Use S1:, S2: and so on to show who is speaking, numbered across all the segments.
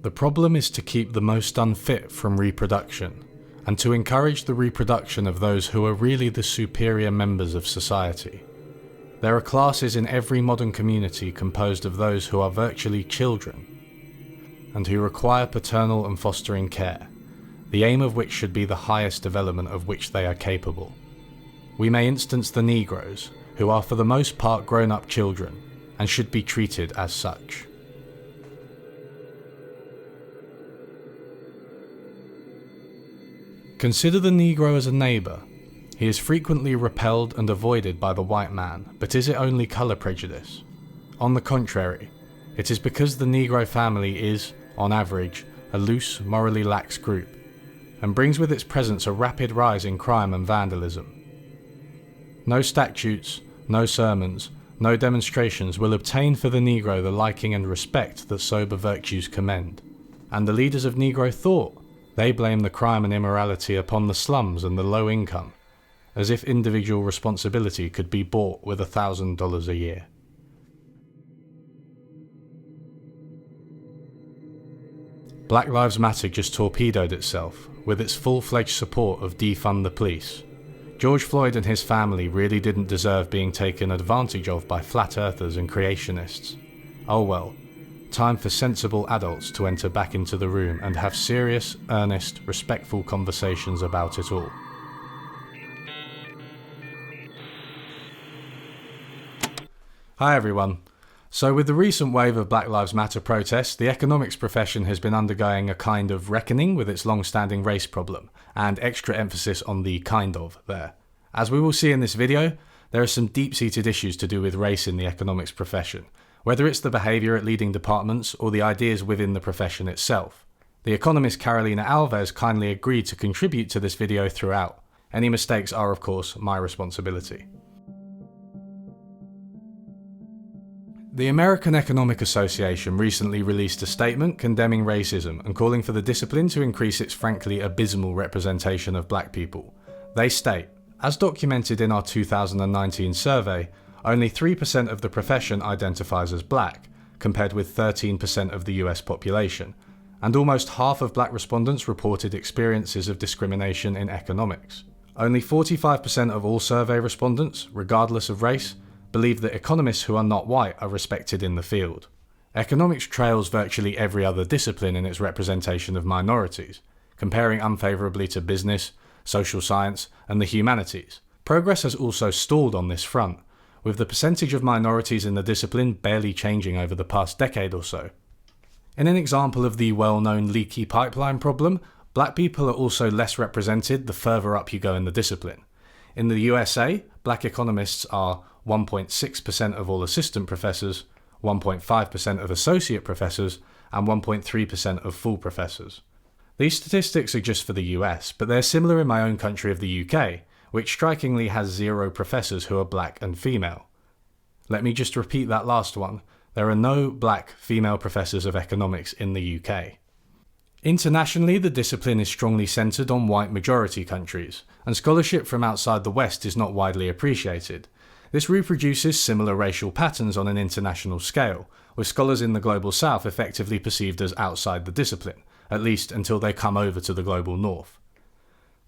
S1: The problem is to keep the most unfit from reproduction, and to encourage the reproduction of those who are really the superior members of society. There are classes in every modern community composed of those who are virtually children, and who require paternal and fostering care, the aim of which should be the highest development of which they are capable. We may instance the Negroes, who are for the most part grown-up children, and should be treated as such. Consider the Negro as a neighbour. He is frequently repelled and avoided by the white man, but is it only colour prejudice? On the contrary, it is because the Negro family is, on average, a loose, morally lax group, and brings with its presence a rapid rise in crime and vandalism. No statutes, no sermons, no demonstrations will obtain for the Negro the liking and respect that sober virtues commend. And the leaders of Negro thought, they blame the crime and immorality upon the slums and the low income, as if individual responsibility could be bought with $1,000 a year. Black Lives Matter just torpedoed itself with its full-fledged support of defund the police. George Floyd and his family really didn't deserve being taken advantage of by flat earthers and creationists. Oh well, time for sensible adults to enter back into the room and have serious, earnest, respectful conversations about it all. Hi everyone. So with the recent wave of Black Lives Matter protests, the economics profession has been undergoing a kind of reckoning with its long-standing race problem, and extra emphasis on the kind of there. As we will see in this video, there are some deep-seated issues to do with race in the economics profession, whether it's the behaviour at leading departments or the ideas within the profession itself. The economist Carolina Alves kindly agreed to contribute to this video throughout. Any mistakes are of course my responsibility. The American Economic Association recently released a statement condemning racism and calling for the discipline to increase its frankly abysmal representation of black people. They state, as documented in our 2019 survey, only 3% of the profession identifies as black, compared with 13% of the US population, and almost half of black respondents reported experiences of discrimination in economics. Only 45% of all survey respondents, regardless of race, believe that economists who are not white are respected in the field. Economics trails virtually every other discipline in its representation of minorities, comparing unfavourably to business, social science, and the humanities. Progress has also stalled on this front, with the percentage of minorities in the discipline barely changing over the past decade or so. In an example of the well-known leaky pipeline problem, black people are also less represented the further up you go in the discipline. In the USA, black economists are 1.6% of all assistant professors, 1.5% of associate professors, and 1.3% of full professors. These statistics are just for the US, but they're similar in my own country of the UK, which strikingly has 0 professors who are black and female. Let me just repeat that last one. There are no black female professors of economics in the UK. Internationally, the discipline is strongly centred on white majority countries, and scholarship from outside the West is not widely appreciated. This reproduces similar racial patterns on an international scale, with scholars in the global south effectively perceived as outside the discipline, at least until they come over to the global north.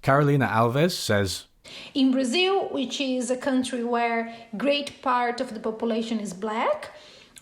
S1: Carolina Alves says,
S2: in Brazil, which is a country where great part of the population is black,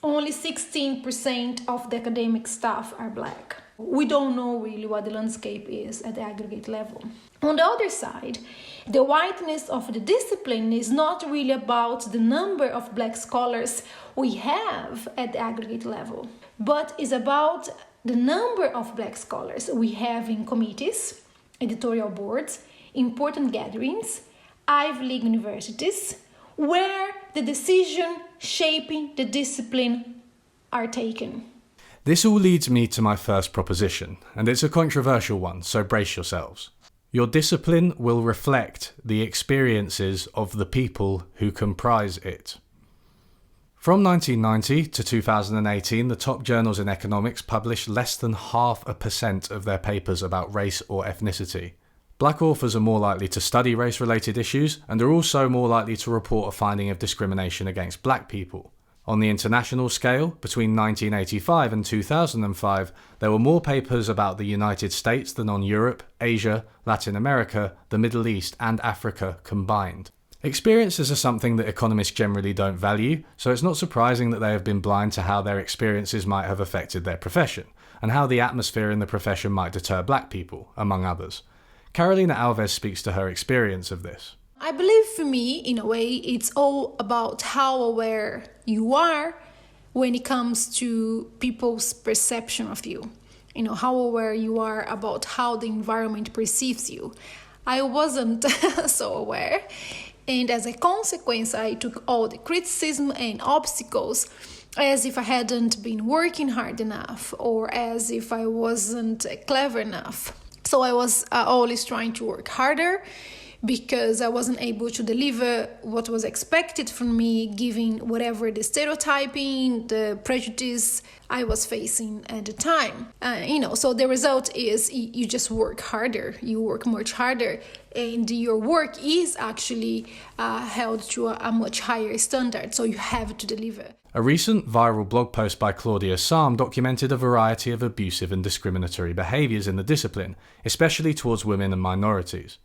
S2: only 16% of the academic staff are black. We don't know really what the landscape is at the aggregate level. On the other side, the whiteness of the discipline is not really about the number of black scholars we have at the aggregate level, but is about the number of black scholars we have in committees, editorial boards, important gatherings, Ivy League universities, where the decision shaping the discipline are taken.
S1: This all leads me to my first proposition, and it's a controversial one, so brace yourselves. Your discipline will reflect the experiences of the people who comprise it. From 1990 to 2018, the top journals in economics published less than 0.5% of their papers about race or ethnicity. Black authors are more likely to study race-related issues and are also more likely to report a finding of discrimination against black people. On the international scale, between 1985 and 2005, there were more papers about the United States than on Europe, Asia, Latin America, the Middle East, and Africa combined. Experiences are something that economists generally don't value, so it's not surprising that they have been blind to how their experiences might have affected their profession, and how the atmosphere in the profession might deter black people, among others. Carolina Alves speaks to her experience of this.
S2: I believe for me, in a way, it's all about how aware you are when it comes to people's perception of you. How aware you are about how the environment perceives you. I wasn't so aware. And as a consequence, I took all the criticism and obstacles as if I hadn't been working hard enough or as if I wasn't clever enough. So I was always trying to work harder because I wasn't able to deliver what was expected from me, given whatever the stereotyping, the prejudice I was facing at the time. So the result is you just work harder, you work much harder, and your work is actually held to a much higher standard, so you have to deliver.
S1: A recent viral blog post by Claudia Sahm documented a variety of abusive and discriminatory behaviours in the discipline, especially towards women and minorities.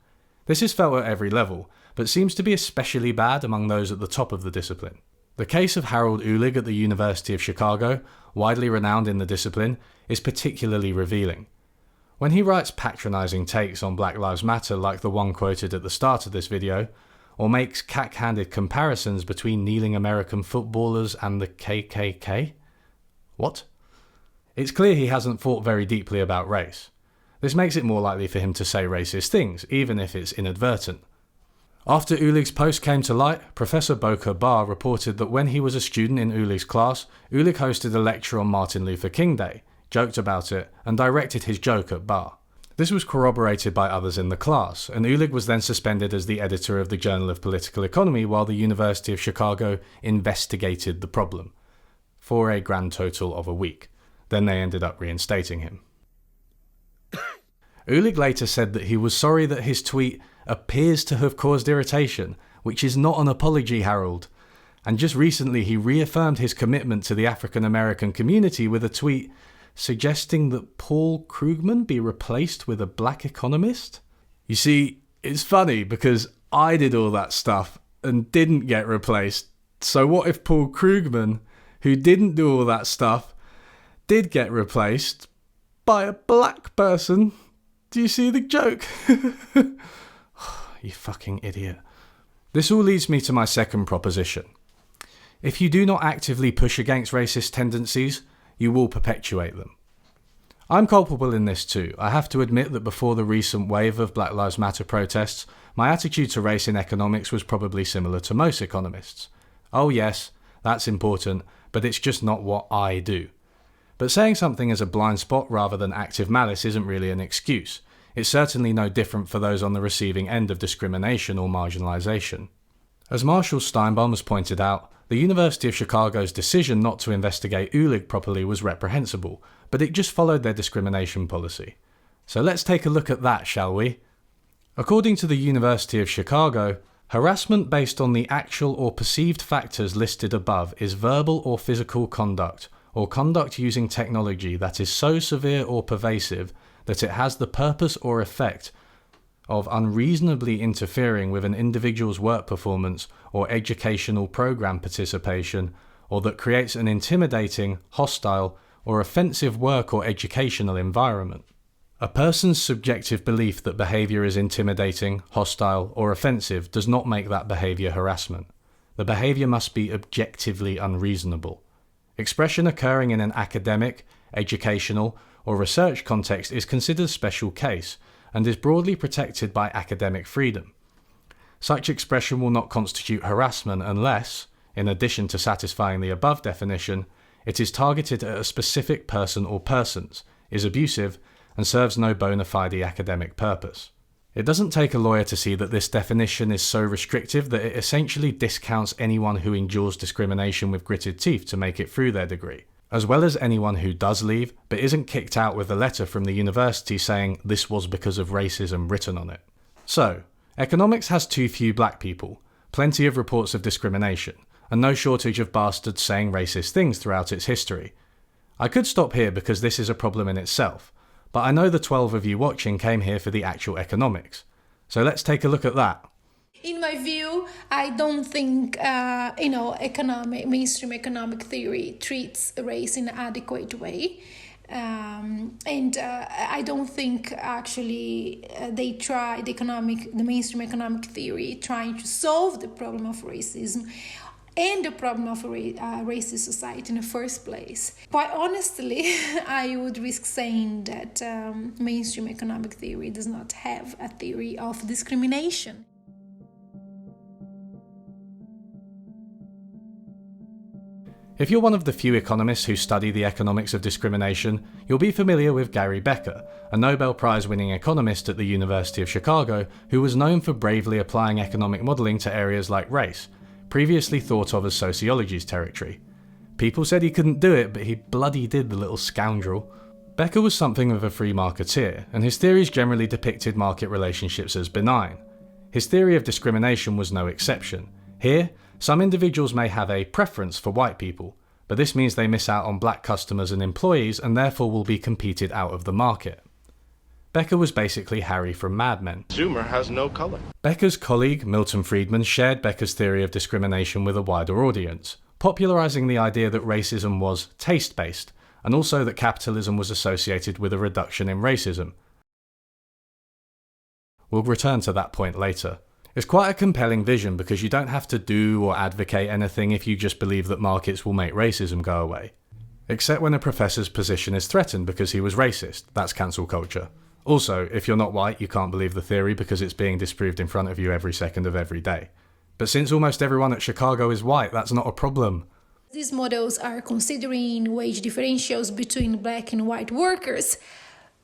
S1: This is felt at every level, but seems to be especially bad among those at the top of the discipline. The case of Harald Uhlig at the University of Chicago, widely renowned in the discipline, is particularly revealing. When he writes patronising takes on Black Lives Matter like the one quoted at the start of this video, or makes cack-handed comparisons between kneeling American footballers and the KKK? What? It's clear he hasn't thought very deeply about race. This makes it more likely for him to say racist things, even if it's inadvertent. After Uhlig's post came to light, Professor Bocar Ba reported that when he was a student in Uhlig's class, Uhlig hosted a lecture on Martin Luther King Day, joked about it, and directed his joke at Ba. This was corroborated by others in the class, and Uhlig was then suspended as the editor of the Journal of Political Economy while the University of Chicago investigated the problem, for a grand total of a week. Then they ended up reinstating him. Uhlig later said that he was sorry that his tweet appears to have caused irritation, which is not an apology, Harald. And just recently he reaffirmed his commitment to the African American community with a tweet suggesting that Paul Krugman be replaced with a black economist. You see, it's funny because I did all that stuff and didn't get replaced. So what if Paul Krugman, who didn't do all that stuff, did get replaced by a black person? Do you see the joke? You fucking idiot. This all leads me to my second proposition. If you do not actively push against racist tendencies, you will perpetuate them. I'm culpable in this too. I have to admit that before the recent wave of Black Lives Matter protests, my attitude to race in economics was probably similar to most economists. Oh yes, that's important, but it's just not what I do. But saying something is a blind spot rather than active malice isn't really an excuse. It's certainly no different for those on the receiving end of discrimination or marginalisation. As Marshall Steinbaum has pointed out, the University of Chicago's decision not to investigate Uhlig properly was reprehensible, but it just followed their discrimination policy. So let's take a look at that, shall we? According to the University of Chicago, harassment based on the actual or perceived factors listed above is verbal or physical conduct, or conduct using technology that is so severe or pervasive that it has the purpose or effect of unreasonably interfering with an individual's work performance or educational program participation, or that creates an intimidating, hostile, or offensive work or educational environment. A person's subjective belief that behaviour is intimidating, hostile, or offensive does not make that behaviour harassment. The behaviour must be objectively unreasonable. Expression occurring in an academic, educational, or research context is considered a special case and is broadly protected by academic freedom. Such expression will not constitute harassment unless, in addition to satisfying the above definition, it is targeted at a specific person or persons, is abusive, and serves no bona fide academic purpose. It doesn't take a lawyer to see that this definition is so restrictive that it essentially discounts anyone who endures discrimination with gritted teeth to make it through their degree, as well as anyone who does leave but isn't kicked out with a letter from the university saying this was because of racism written on it. So, economics has too few black people, plenty of reports of discrimination, and no shortage of bastards saying racist things throughout its history. I could stop here because this is a problem in itself, but I know the 12 of you watching came here for the actual economics. So let's take a look at that.
S2: In my view, I don't think mainstream economic theory treats race in an adequate way, and I don't think actually the mainstream economic theory trying to solve the problem of racism and the problem of racist society in the first place. Quite honestly, I would risk saying that mainstream economic theory does not have a theory of discrimination.
S1: If you're one of the few economists who study the economics of discrimination, you'll be familiar with Gary Becker, a Nobel Prize-winning economist at the University of Chicago who was known for bravely applying economic modelling to areas like race, previously thought of as sociology's territory. People said he couldn't do it, but he bloody did, the little scoundrel. Becker was something of a free marketeer, and his theories generally depicted market relationships as benign. His theory of discrimination was no exception. Here, some individuals may have a preference for white people, but this means they miss out on black customers and employees and therefore will be competed out of the market. Becker was basically Harry from Mad Men.
S3: Consumer has no color.
S1: Becker's colleague, Milton Friedman, shared Becker's theory of discrimination with a wider audience, popularizing the idea that racism was taste-based, and also that capitalism was associated with a reduction in racism. We'll return to that point later. It's quite a compelling vision because you don't have to do or advocate anything if you just believe that markets will make racism go away. Except when a professor's position is threatened because he was racist, that's cancel culture. Also, if you're not white, you can't believe the theory because it's being disproved in front of you every second of every day. But since almost everyone at Chicago is white, that's not a problem.
S2: These models are considering wage differentials between black and white workers,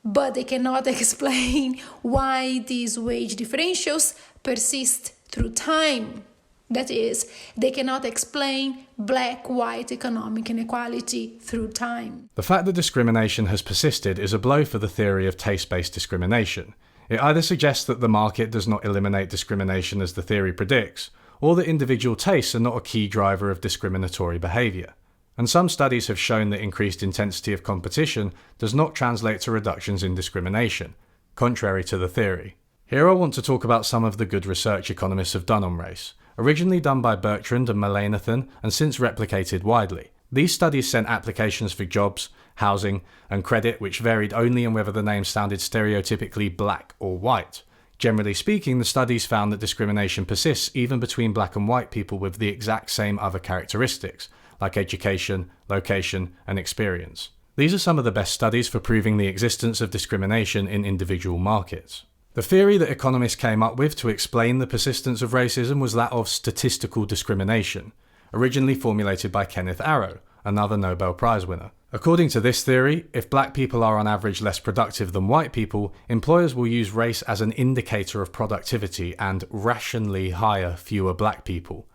S2: but they cannot explain why these wage differentials persist through time. That is, they cannot explain black-white economic inequality through time.
S1: The fact that discrimination has persisted is a blow for the theory of taste-based discrimination. It either suggests that the market does not eliminate discrimination as the theory predicts, or that individual tastes are not a key driver of discriminatory behaviour. And some studies have shown that increased intensity of competition does not translate to reductions in discrimination, contrary to the theory. Here I want to talk about some of the good research economists have done on race, originally done by Bertrand and Mullainathan and since replicated widely. These studies sent applications for jobs, housing, and credit which varied only in whether the name sounded stereotypically black or white. Generally speaking, the studies found that discrimination persists even between black and white people with the exact same other characteristics, like education, location, and experience. These are some of the best studies for proving the existence of discrimination in individual markets. The theory that economists came up with to explain the persistence of racism was that of statistical discrimination, originally formulated by Kenneth Arrow, another Nobel Prize winner. According to this theory, if black people are on average less productive than white people, employers will use race as an indicator of productivity and rationally hire fewer black people.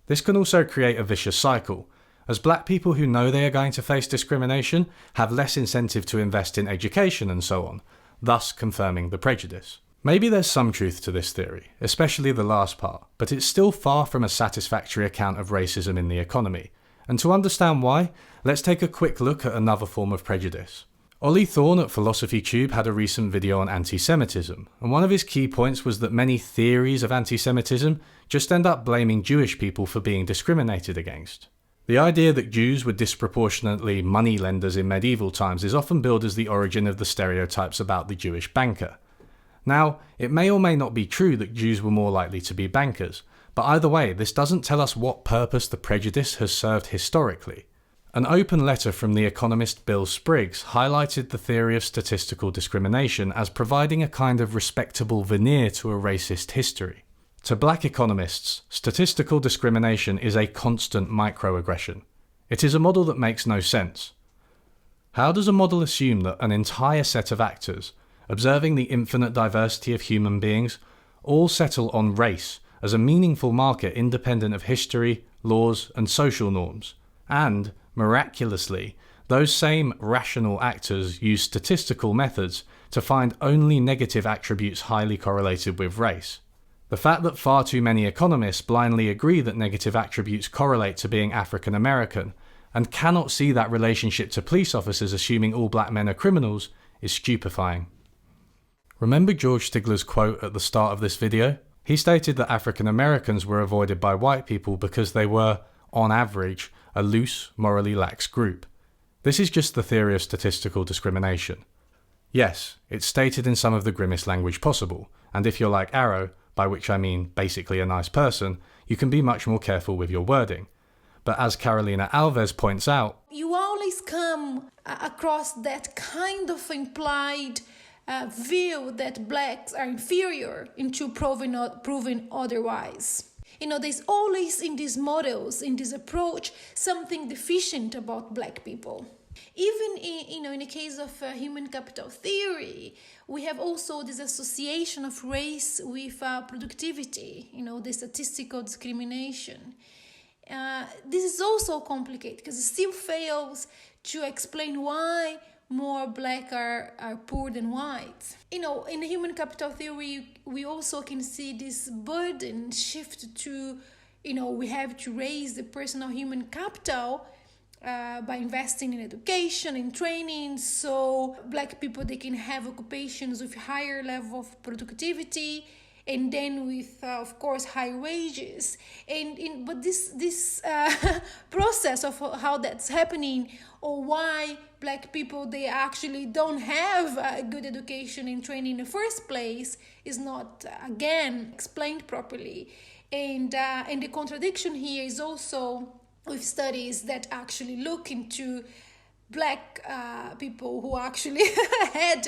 S1: This can also create a vicious cycle, as black people who know they are going to face discrimination have less incentive to invest in education and so on, thus confirming the prejudice. Maybe there's some truth to this theory, especially the last part, but it's still far from a satisfactory account of racism in the economy. And to understand why, let's take a quick look at another form of prejudice. Ollie Thorne at Philosophy Tube had a recent video on anti-Semitism, and one of his key points was that many theories of anti-Semitism just end up blaming Jewish people for being discriminated against. The idea that Jews were disproportionately money lenders in medieval times is often billed as the origin of the stereotypes about the Jewish banker. Now, it may or may not be true that Jews were more likely to be bankers, but either way, this doesn't tell us what purpose the prejudice has served historically. An open letter from the economist Bill Spriggs highlighted the theory of statistical discrimination as providing a kind of respectable veneer to a racist history. To black economists, statistical discrimination is a constant microaggression. It is a model that makes no sense. How does a model assume that an entire set of actors, observing the infinite diversity of human beings, all settle on race as a meaningful marker independent of history, laws, and social norms, and, miraculously, those same rational actors use statistical methods to find only negative attributes highly correlated with race? The fact that far too many economists blindly agree that negative attributes correlate to being African American and cannot see that relationship to police officers assuming all black men are criminals is stupefying. Remember George Stigler's quote at the start of this video? He stated that African Americans were avoided by white people because they were, on average, a loose, morally lax group. This is just the theory of statistical discrimination. Yes, it's stated in some of the grimmest language possible, and if you're like Arrow, by which I mean basically a nice person, you can be much more careful with your wording. But as Carolina Alves points out,
S2: you always come across that kind of implied view that blacks are inferior into proving otherwise. There's always in these models, in this approach, something deficient about black people. Even in the case of human capital theory, we have also this association of race with productivity, the statistical discrimination. This is also complicated because it still fails to explain why more black are poor than white. In human capital theory, we also can see this burden shift to, we have to raise the personal human capital by investing in education, in training, so black people, they can have occupations with higher level of productivity, and then with, of course, high wages. But this process of how that's happening, or why black people, they actually don't have a good education and training in the first place, is not, again, explained properly. And the contradiction here is also with studies that actually look into black people who actually had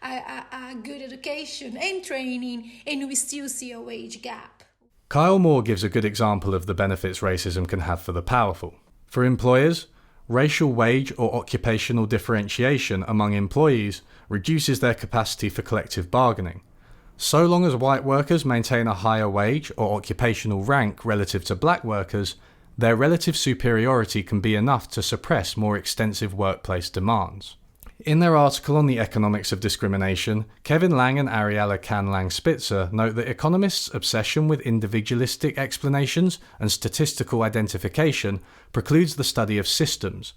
S2: a good education and training, and we still see a wage gap.
S1: Kyle Moore gives a good example of the benefits racism can have for the powerful. For employers, racial wage or occupational differentiation among employees reduces their capacity for collective bargaining. So long as white workers maintain a higher wage or occupational rank relative to black workers, their relative superiority can be enough to suppress more extensive workplace demands. In their article on the economics of discrimination, Kevin Lang and Ariella Can-Lang-Spitzer note that economists' obsession with individualistic explanations and statistical identification precludes the study of systems.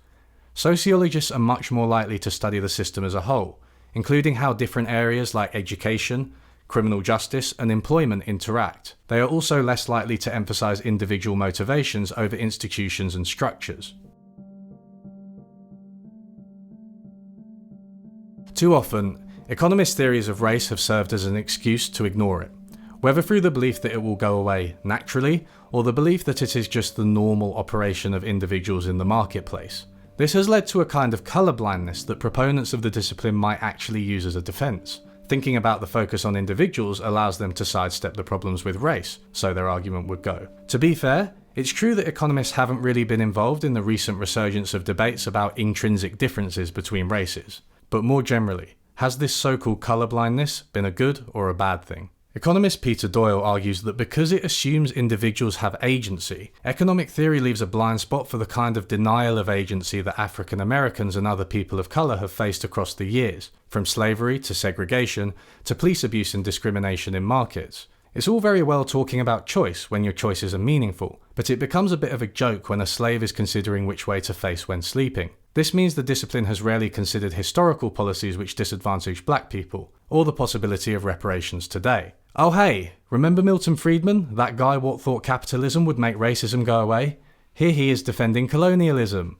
S1: Sociologists are much more likely to study the system as a whole, including how different areas like education, criminal justice, and employment interact. They are also less likely to emphasize individual motivations over institutions and structures. Too often, economist theories of race have served as an excuse to ignore it, whether through the belief that it will go away naturally, or the belief that it is just the normal operation of individuals in the marketplace. This has led to a kind of colorblindness that proponents of the discipline might actually use as a defense. Thinking about the focus on individuals allows them to sidestep the problems with race, so their argument would go. To be fair, it's true that economists haven't really been involved in the recent resurgence of debates about intrinsic differences between races. But more generally, has this so-called colorblindness been a good or a bad thing? Economist Peter Doyle argues that because it assumes individuals have agency, economic theory leaves a blind spot for the kind of denial of agency that African Americans and other people of colour have faced across the years, from slavery to segregation to police abuse and discrimination in markets. It's all very well talking about choice when your choices are meaningful, but it becomes a bit of a joke when a slave is considering which way to face when sleeping. This means the discipline has rarely considered historical policies which disadvantage black people, or the possibility of reparations today. Oh hey, remember Milton Friedman, that guy what thought capitalism would make racism go away? Here he is defending colonialism.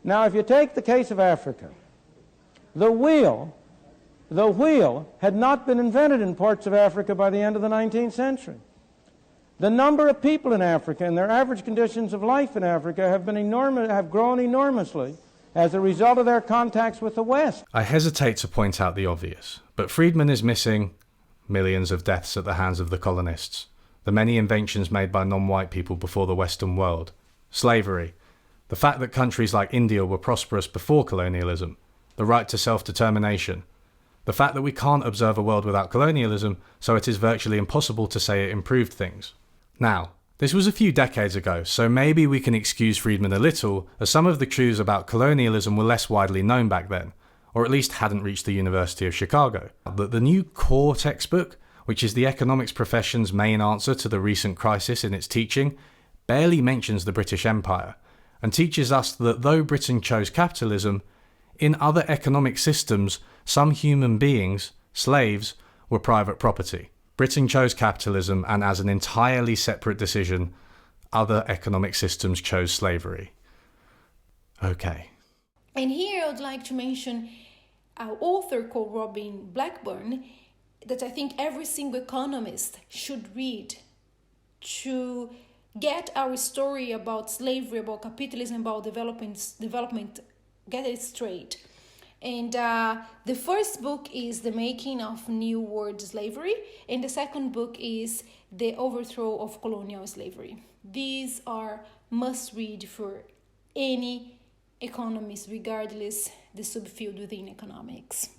S3: Now if you take the case of Africa, the wheel had not been invented in parts of Africa by the end of the 19th century. The number of people in Africa and their average conditions of life in Africa have grown enormously as a result of their contacts with the West.
S1: I hesitate to point out the obvious, but Friedman is missing millions of deaths at the hands of the colonists, the many inventions made by non-white people before the Western world, slavery, the fact that countries like India were prosperous before colonialism, the right to self-determination, the fact that we can't observe a world without colonialism, so it is virtually impossible to say it improved things. Now, this was a few decades ago, so maybe we can excuse Friedman a little, as some of the truths about colonialism were less widely known back then, or at least hadn't reached the University of Chicago. But the new core textbook, which is the economics profession's main answer to the recent crisis in its teaching, barely mentions the British Empire, and teaches us that though Britain chose capitalism, in other economic systems, some human beings, slaves, were private property. Britain chose capitalism, and as an entirely separate decision, other economic systems chose slavery. Okay.
S2: And here I would like to mention our author called Robin Blackburn, that I think every single economist should read to get our story about slavery, about capitalism, about development, get it straight. And the first book is The Making of New World Slavery, and the second book is The Overthrow of Colonial Slavery. These are must-read for any economist, regardless the subfield within economics.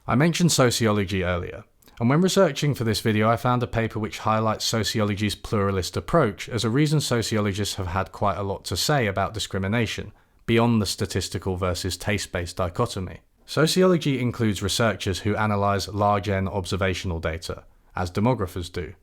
S1: I mentioned sociology earlier, and when researching for this video I found a paper which highlights sociology's pluralist approach as a reason sociologists have had quite a lot to say about discrimination, beyond the statistical versus taste-based dichotomy. Sociology includes researchers who analyse large N observational data, as demographers do,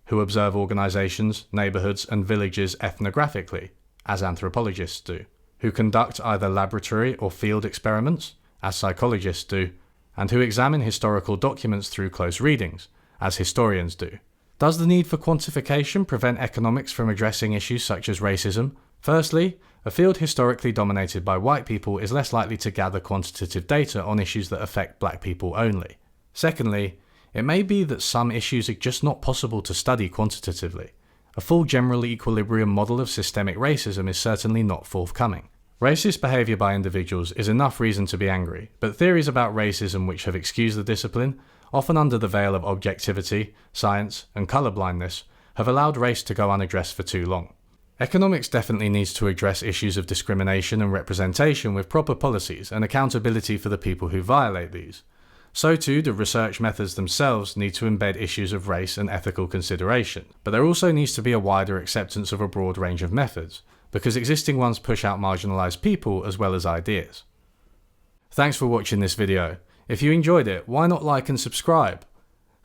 S1: who observe organisations, neighbourhoods and villages ethnographically, as anthropologists do, who conduct either laboratory or field experiments, as psychologists do, and who examine historical documents through close readings, as historians do. Does the need for quantification prevent economics from addressing issues such as racism? Firstly, a field historically dominated by white people is less likely to gather quantitative data on issues that affect black people only. Secondly, it may be that some issues are just not possible to study quantitatively. A full general equilibrium model of systemic racism is certainly not forthcoming. Racist behaviour by individuals is enough reason to be angry, but theories about racism which have excused the discipline, often under the veil of objectivity, science, and colorblindness, have allowed race to go unaddressed for too long. Economics definitely needs to address issues of discrimination and representation with proper policies and accountability for the people who violate these. So too, the research methods themselves need to embed issues of race and ethical consideration, but there also needs to be a wider acceptance of a broad range of methods, because existing ones push out marginalised people as well as ideas. Thanks for watching this video. If you enjoyed it, why not like and subscribe?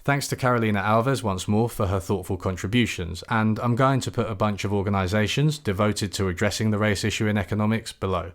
S1: Thanks to Carolina Alves once more for her thoughtful contributions, and I'm going to put a bunch of organisations devoted to addressing the race issue in economics below.